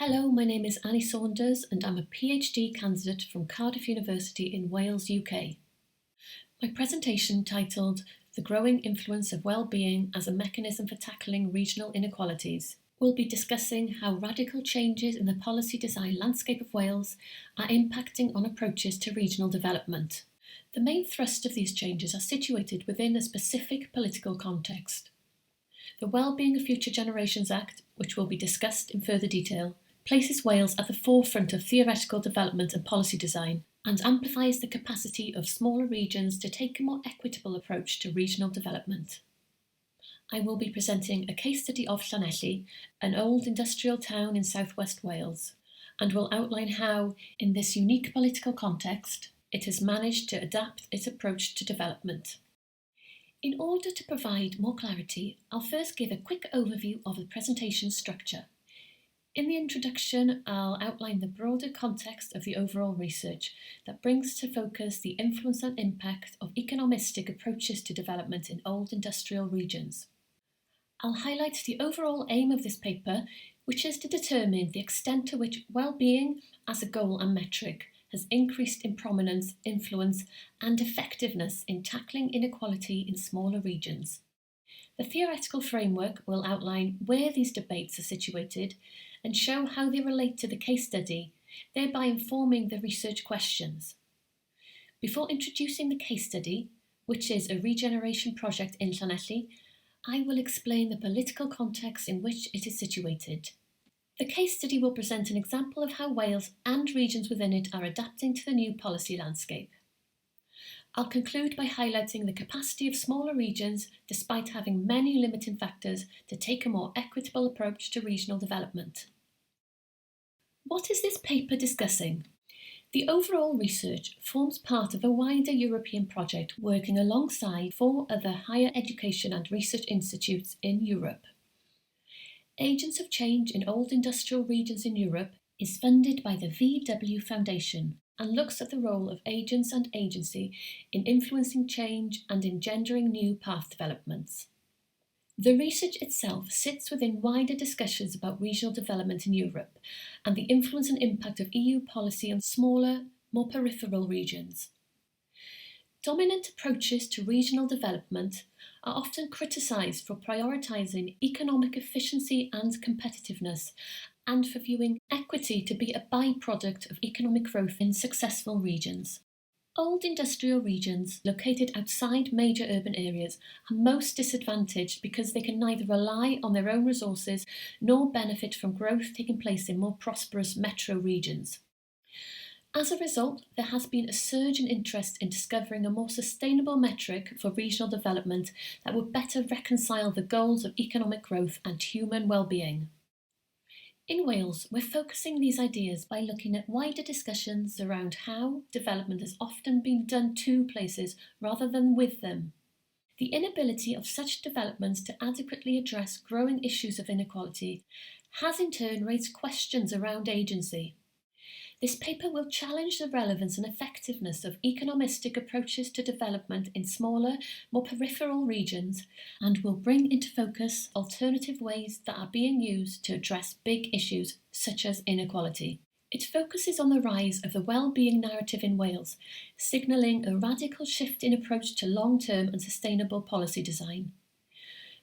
Hello, my name is Annie Saunders and I'm a PhD candidate from Cardiff University in Wales, UK. My presentation, titled The Growing Influence of Wellbeing as a Mechanism for Tackling Regional Inequalities, will be discussing how radical changes in the policy design landscape of Wales are impacting on approaches to regional development. The main thrust of these changes are situated within a specific political context. The Wellbeing of Future Generations Act, which will be discussed in further detail, places Wales at the forefront of theoretical development and policy design and amplifies the capacity of smaller regions to take a more equitable approach to regional development. I will be presenting a case study of Llanelli, an old industrial town in southwest Wales, and will outline how, in this unique political context, it has managed to adapt its approach to development. In order to provide more clarity, I'll first give a quick overview of the presentation structure. In the introduction, I'll outline the broader context of the overall research that brings to focus the influence and impact of economistic approaches to development in old industrial regions. I'll highlight the overall aim of this paper, which is to determine the extent to which well-being as a goal and metric has increased in prominence, influence, and effectiveness in tackling inequality in smaller regions. The theoretical framework will outline where these debates are situated and show how they relate to the case study, thereby informing the research questions. Before introducing the case study, which is a regeneration project in Llanelli, I will explain the political context in which it is situated. The case study will present an example of how Wales and regions within it are adapting to the new policy landscape. I'll conclude by highlighting the capacity of smaller regions, despite having many limiting factors, to take a more equitable approach to regional development. What is this paper discussing? The overall research forms part of a wider European project working alongside 4 other higher education and research institutes in Europe. Agents of Change in Old Industrial Regions in Europe is funded by the VW Foundation and looks at the role of agents and agency in influencing change and engendering new path developments. The research itself sits within wider discussions about regional development in Europe and the influence and impact of EU policy on smaller, more peripheral regions. Dominant approaches to regional development are often criticised for prioritising economic efficiency and competitiveness, and for viewing equity to be a byproduct of economic growth in successful regions. Old industrial regions located outside major urban areas are most disadvantaged because they can neither rely on their own resources nor benefit from growth taking place in more prosperous metro regions. As a result, there has been a surge in interest in discovering a more sustainable metric for regional development that would better reconcile the goals of economic growth and human well-being. In Wales, we're focusing these ideas by looking at wider discussions around how development has often been done to places rather than with them. The inability of such developments to adequately address growing issues of inequality has in turn raised questions around agency. This paper will challenge the relevance and effectiveness of economistic approaches to development in smaller, more peripheral regions, and will bring into focus alternative ways that are being used to address big issues such as inequality. It focuses on the rise of the well-being narrative in Wales, signalling a radical shift in approach to long-term and sustainable policy design.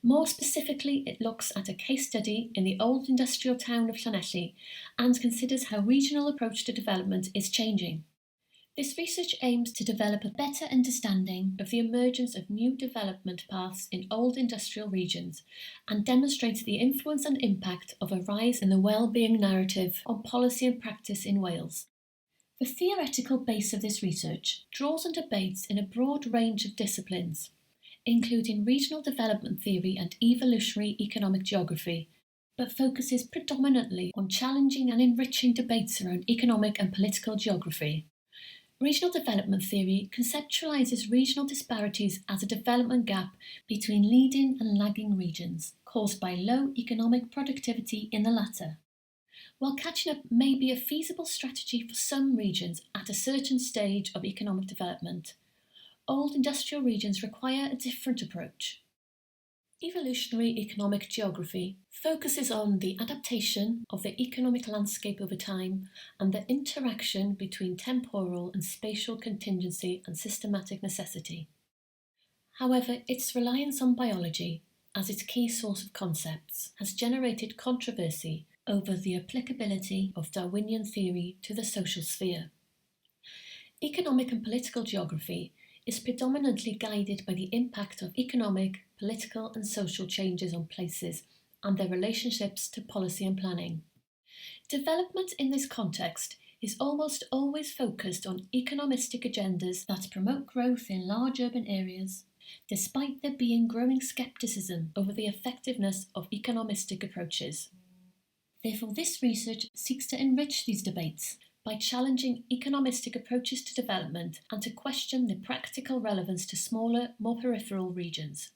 More specifically, it looks at a case study in the old industrial town of Llanelli and considers how regional approach to development is changing. This research aims to develop a better understanding of the emergence of new development paths in old industrial regions and demonstrates the influence and impact of a rise in the well-being narrative on policy and practice in Wales. The theoretical base of this research draws on debates in a broad range of disciplines, including regional development theory and evolutionary economic geography, but focuses predominantly on challenging and enriching debates around economic and political geography. Regional development theory conceptualizes regional disparities as a development gap between leading and lagging regions, caused by low economic productivity in the latter. While catching up may be a feasible strategy for some regions at a certain stage of economic development, old industrial regions require a different approach. Evolutionary economic geography focuses on the adaptation of the economic landscape over time and the interaction between temporal and spatial contingency and systematic necessity. However, its reliance on biology as its key source of concepts has generated controversy over the applicability of Darwinian theory to the social sphere. Economic and political geography is predominantly guided by the impact of economic, political and social changes on places and their relationships to policy and planning. Development in this context is almost always focused on economistic agendas that promote growth in large urban areas, despite there being growing scepticism over the effectiveness of economistic approaches. Therefore, this research seeks to enrich these debates by challenging economistic approaches to development and to question the practical relevance to smaller, more peripheral regions.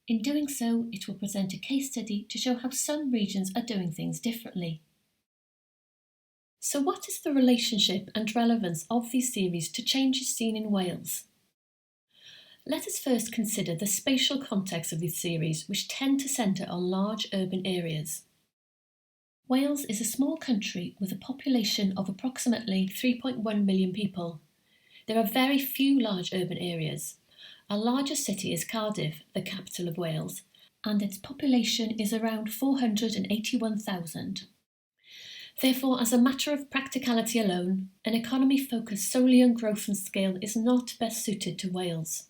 In doing so, it will present a case study to show how some regions are doing things differently. So what is the relationship and relevance of these theories to changes seen in Wales? Let us first consider the spatial context of these theories, which tend to centre on large urban areas. Wales is a small country with a population of approximately 3.1 million people. There are very few large urban areas. Our largest city is Cardiff, the capital of Wales, and its population is around 481,000. Therefore, as a matter of practicality alone, an economy focused solely on growth and scale is not best suited to Wales.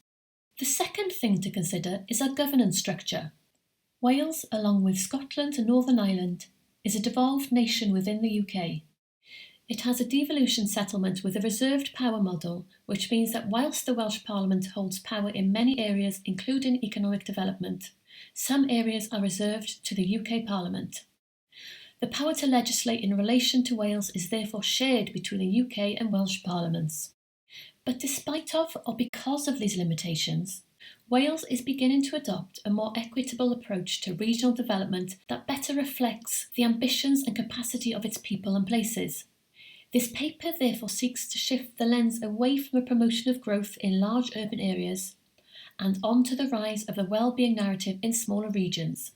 The second thing to consider is our governance structure. Wales, along with Scotland and Northern Ireland, is a devolved nation within the UK. It has a devolution settlement with a reserved power model, which means that whilst the Welsh Parliament holds power in many areas, including economic development, some areas are reserved to the UK Parliament. The power to legislate in relation to Wales is therefore shared between the UK and Welsh Parliaments. But despite of or because of these limitations, Wales is beginning to adopt a more equitable approach to regional development that better reflects the ambitions and capacity of its people and places. This paper therefore seeks to shift the lens away from a promotion of growth in large urban areas and on to the rise of the well-being narrative in smaller regions.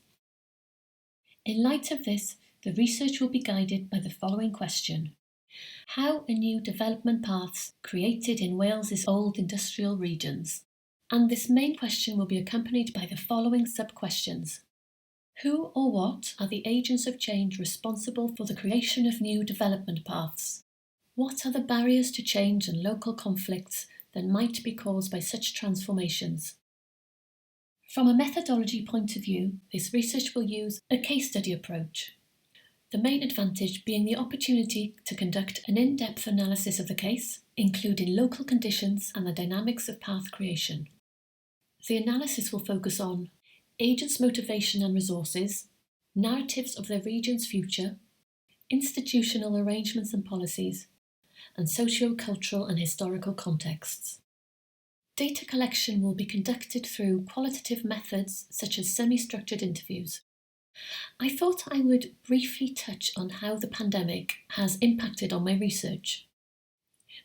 In light of this, the research will be guided by the following question. How are new development paths created in Wales's old industrial regions? And this main question will be accompanied by the following sub-questions. Who or what are the agents of change responsible for the creation of new development paths? What are the barriers to change and local conflicts that might be caused by such transformations? From a methodology point of view, this research will use a case study approach. The main advantage being the opportunity to conduct an in-depth analysis of the case, including local conditions and the dynamics of path creation. The analysis will focus on agents' motivation and resources, narratives of their region's future, institutional arrangements and policies, and socio-cultural and historical contexts. Data collection will be conducted through qualitative methods such as semi-structured interviews. I thought I would briefly touch on how the pandemic has impacted on my research.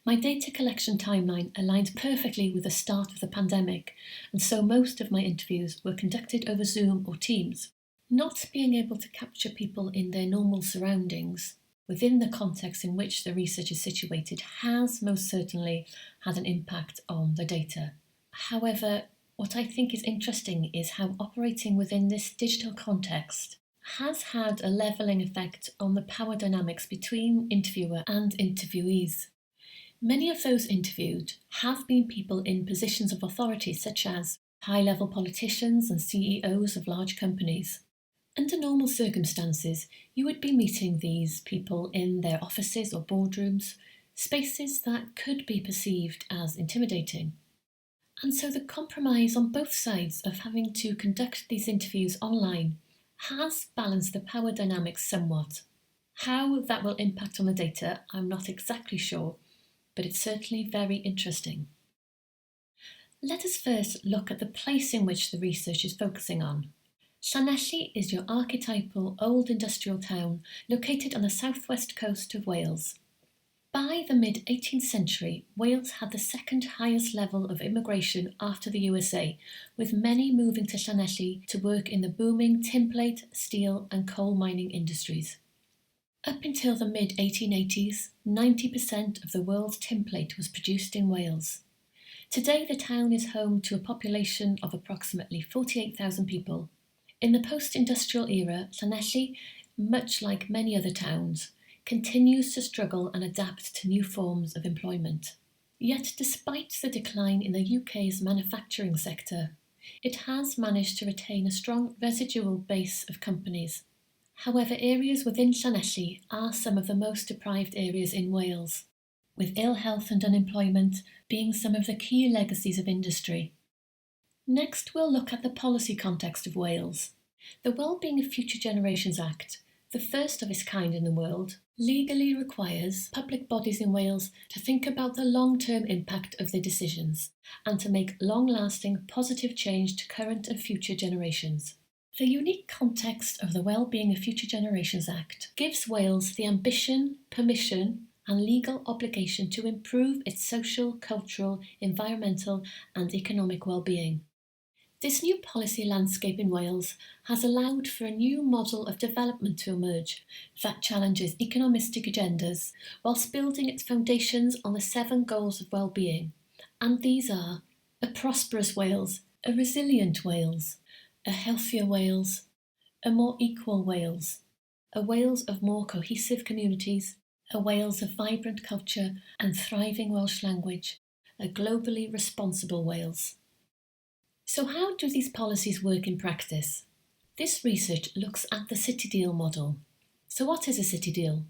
My data collection timeline aligns perfectly with the start of the pandemic, and so most of my interviews were conducted over Zoom or Teams. Not being able to capture people in their normal surroundings within the context in which the research is situated has most certainly had an impact on the data. However, what I think is interesting is how operating within this digital context has had a levelling effect on the power dynamics between interviewer and interviewees. Many of those interviewed have been people in positions of authority, such as high-level politicians and CEOs of large companies. Under normal circumstances, you would be meeting these people in their offices or boardrooms, spaces that could be perceived as intimidating. And so the compromise on both sides of having to conduct these interviews online has balanced the power dynamics somewhat. How that will impact on the data, I'm not exactly sure, but it's certainly very interesting. Let us first look at the place in which the research is focusing on. Llanelli is your archetypal old industrial town located on the southwest coast of Wales. By the mid-18th century, Wales had the second highest level of immigration after the USA, with many moving to Llanelli to work in the booming tinplate, steel and coal mining industries. Up until the mid-1880s, 90% of the world's tinplate was produced in Wales. Today the town is home to a population of approximately 48,000 people. In the post-industrial era, Llanelli, much like many other towns, continues to struggle and adapt to new forms of employment. Yet despite the decline in the UK's manufacturing sector, it has managed to retain a strong residual base of companies. However, areas within Llanelli are some of the most deprived areas in Wales, with ill health and unemployment being some of the key legacies of industry. Next, we'll look at the policy context of Wales. The Wellbeing of Future Generations Act, the first of its kind in the world, legally requires public bodies in Wales to think about the long-term impact of their decisions and to make long-lasting positive change to current and future generations. The unique context of the Wellbeing of Future Generations Act gives Wales the ambition, permission and legal obligation to improve its social, cultural, environmental and economic well-being. This new policy landscape in Wales has allowed for a new model of development to emerge that challenges economistic agendas whilst building its foundations on the 7 goals of well-being. And these are a prosperous Wales, a resilient Wales, a healthier Wales, a more equal Wales, a Wales of more cohesive communities, a Wales of vibrant culture and thriving Welsh language, a globally responsible Wales. So how do these policies work in practice? This research looks at the City Deal model. So what is a City Deal?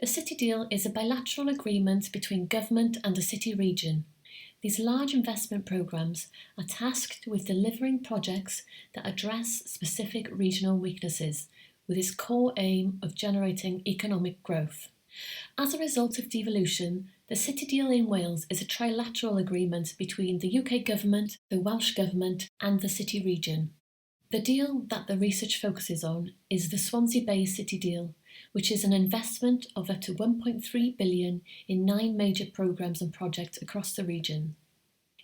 A City Deal is a bilateral agreement between government and a city region. These large investment programmes are tasked with delivering projects that address specific regional weaknesses, with its core aim of generating economic growth. As a result of devolution, the City Deal in Wales is a trilateral agreement between the UK Government, the Welsh Government and the City region. The deal that the research focuses on is the Swansea Bay City Deal, which is an investment of up to £1.3 billion in 9 major programmes and projects across the region.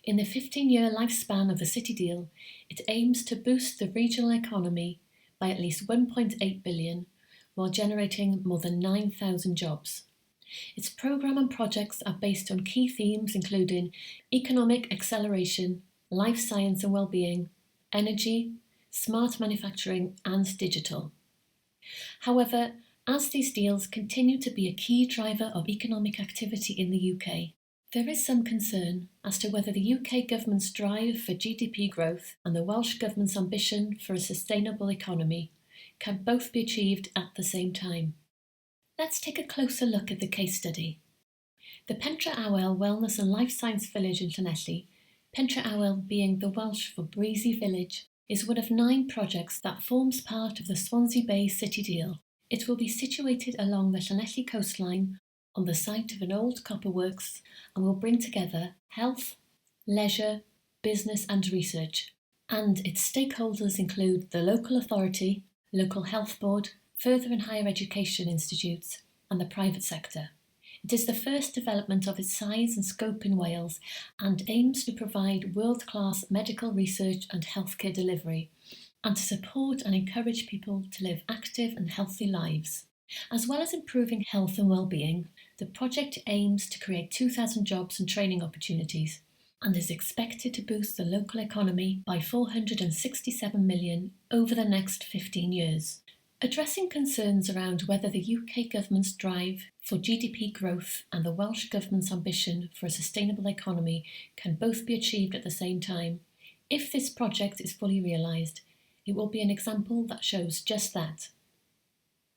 In the 15-year lifespan of the City Deal, it aims to boost the regional economy by at least £1.8 billion, while generating more than 9,000 jobs. Its programme and projects are based on key themes including economic acceleration, life science and well-being, energy, smart manufacturing and digital. However, as these deals continue to be a key driver of economic activity in the UK, there is some concern as to whether the UK Government's drive for GDP growth and the Welsh Government's ambition for a sustainable economy can both be achieved at the same time. Let's take a closer look at the case study. The Pentre Awel Wellness and Life Science Village in Llanelli, Pentre Awel being the Welsh for breezy village, is one of 9 projects that forms part of the Swansea Bay City Deal. It will be situated along the Llanelli coastline on the site of an old copper works and will bring together health, leisure, business and research. And its stakeholders include the local authority, local health board, further and higher education institutes and the private sector. It is the first development of its size and scope in Wales and aims to provide world-class medical research and healthcare delivery and to support and encourage people to live active and healthy lives. As well as improving health and well-being, the project aims to create 2,000 jobs and training opportunities and is expected to boost the local economy by £467 million over the next 15 years. Addressing concerns around whether the UK Government's drive for GDP growth and the Welsh Government's ambition for a sustainable economy can both be achieved at the same time, if this project is fully realised, it will be an example that shows just that.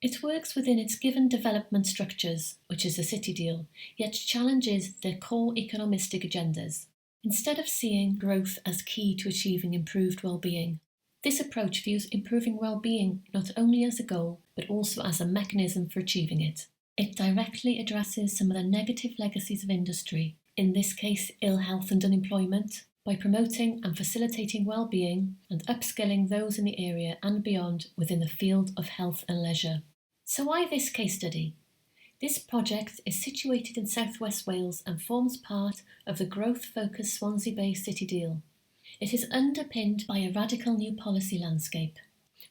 It works within its given development structures, which is the City Deal, yet challenges their core economistic agendas. Instead of seeing growth as key to achieving improved well-being, this approach views improving well-being not only as a goal, but also as a mechanism for achieving it. It directly addresses some of the negative legacies of industry, in this case ill health and unemployment, by promoting and facilitating well-being and upskilling those in the area and beyond within the field of health and leisure. So why this case study? This project is situated in southwest Wales and forms part of the growth-focused Swansea Bay City deal. It is underpinned by a radical new policy landscape,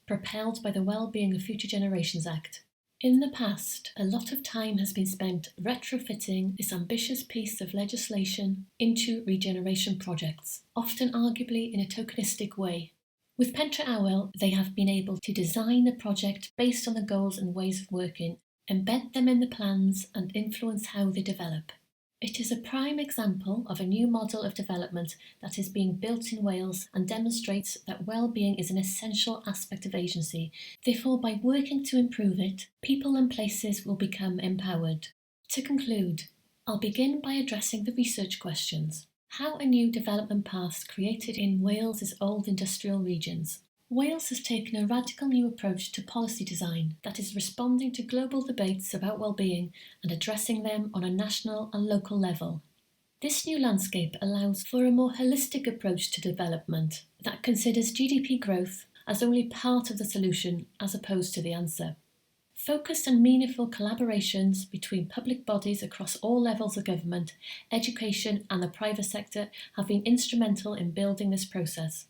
propelled by the Wellbeing of Future Generations Act. In the past, a lot of time has been spent retrofitting this ambitious piece of legislation into regeneration projects, often arguably in a tokenistic way. With Pentre Awel, they have been able to design the project based on the goals and ways of working, embed them in the plans and influence how they develop. It is a prime example of a new model of development that is being built in Wales and demonstrates that well-being is an essential aspect of agency. Therefore, by working to improve it, people and places will become empowered. To conclude, I'll begin by addressing the research questions. How a new development path created in Wales's old industrial regions. Wales has taken a radical new approach to policy design that is responding to global debates about well-being and addressing them on a national and local level. This new landscape allows for a more holistic approach to development that considers GDP growth as only part of the solution as opposed to the answer. Focused and meaningful collaborations between public bodies across all levels of government, education and the private sector have been instrumental in building this process.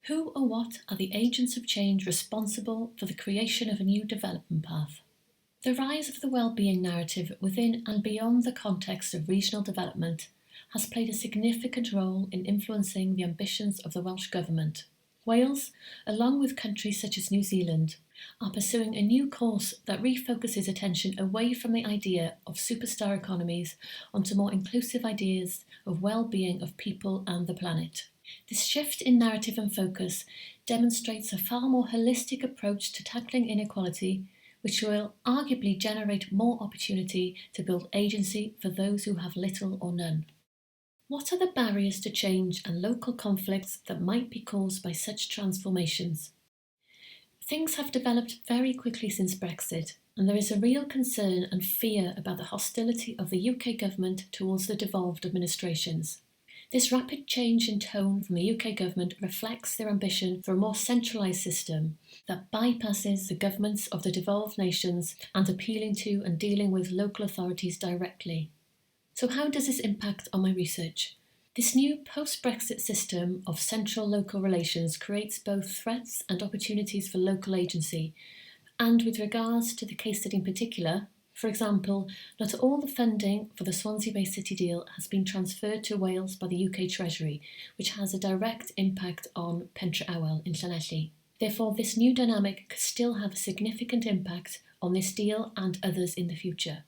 Who or what are the agents of change responsible for the creation of a new development path? The rise of the well-being narrative within and beyond the context of regional development has played a significant role in influencing the ambitions of the Welsh Government. Wales, along with countries such as New Zealand, are pursuing a new course that refocuses attention away from the idea of superstar economies onto more inclusive ideas of well-being of people and the planet. This shift in narrative and focus demonstrates a far more holistic approach to tackling inequality, which will arguably generate more opportunity to build agency for those who have little or none. What are the barriers to change and local conflicts that might be caused by such transformations? Things have developed very quickly since Brexit, and there is a real concern and fear about the hostility of the UK government towards the devolved administrations. This rapid change in tone from the UK government reflects their ambition for a more centralised system that bypasses the governments of the devolved nations and appealing to and dealing with local authorities directly. So how does this impact on my research? This new post-Brexit system of central-local relations creates both threats and opportunities for local agency, and with regards to the case study in particular, for example, not all the funding for the Swansea Bay City deal has been transferred to Wales by the UK Treasury, which has a direct impact on Pentre Awel in Llanelli. Therefore, this new dynamic could still have a significant impact on this deal and others in the future.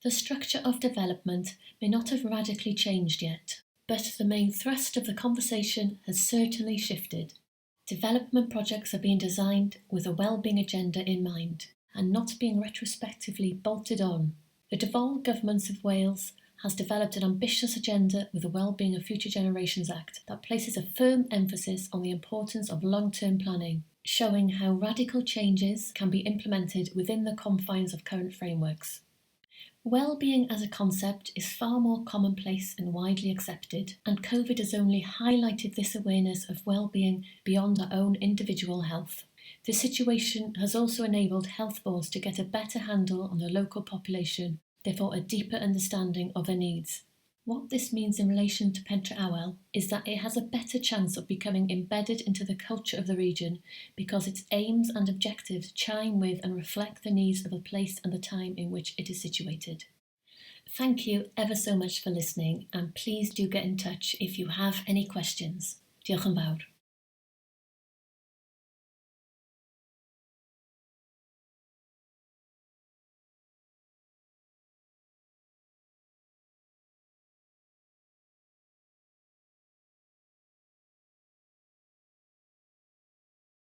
The structure of development may not have radically changed yet, but the main thrust of the conversation has certainly shifted. Development projects are being designed with a well-being agenda in mind, and not being retrospectively bolted on. The devolved government of Wales has developed an ambitious agenda with the Wellbeing of Future Generations Act that places a firm emphasis on the importance of long-term planning, showing how radical changes can be implemented within the confines of current frameworks. Well-being as a concept is far more commonplace and widely accepted, and COVID has only highlighted this awareness of well-being beyond our own individual health. This situation has also enabled health boards to get a better handle on the local population, therefore a deeper understanding of their needs. What this means in relation to Pentre Awel is that it has a better chance of becoming embedded into the culture of the region because its aims and objectives chime with and reflect the needs of the place and the time in which it is situated. Thank you ever so much for listening, and please do get in touch if you have any questions. Diolch yn fawr.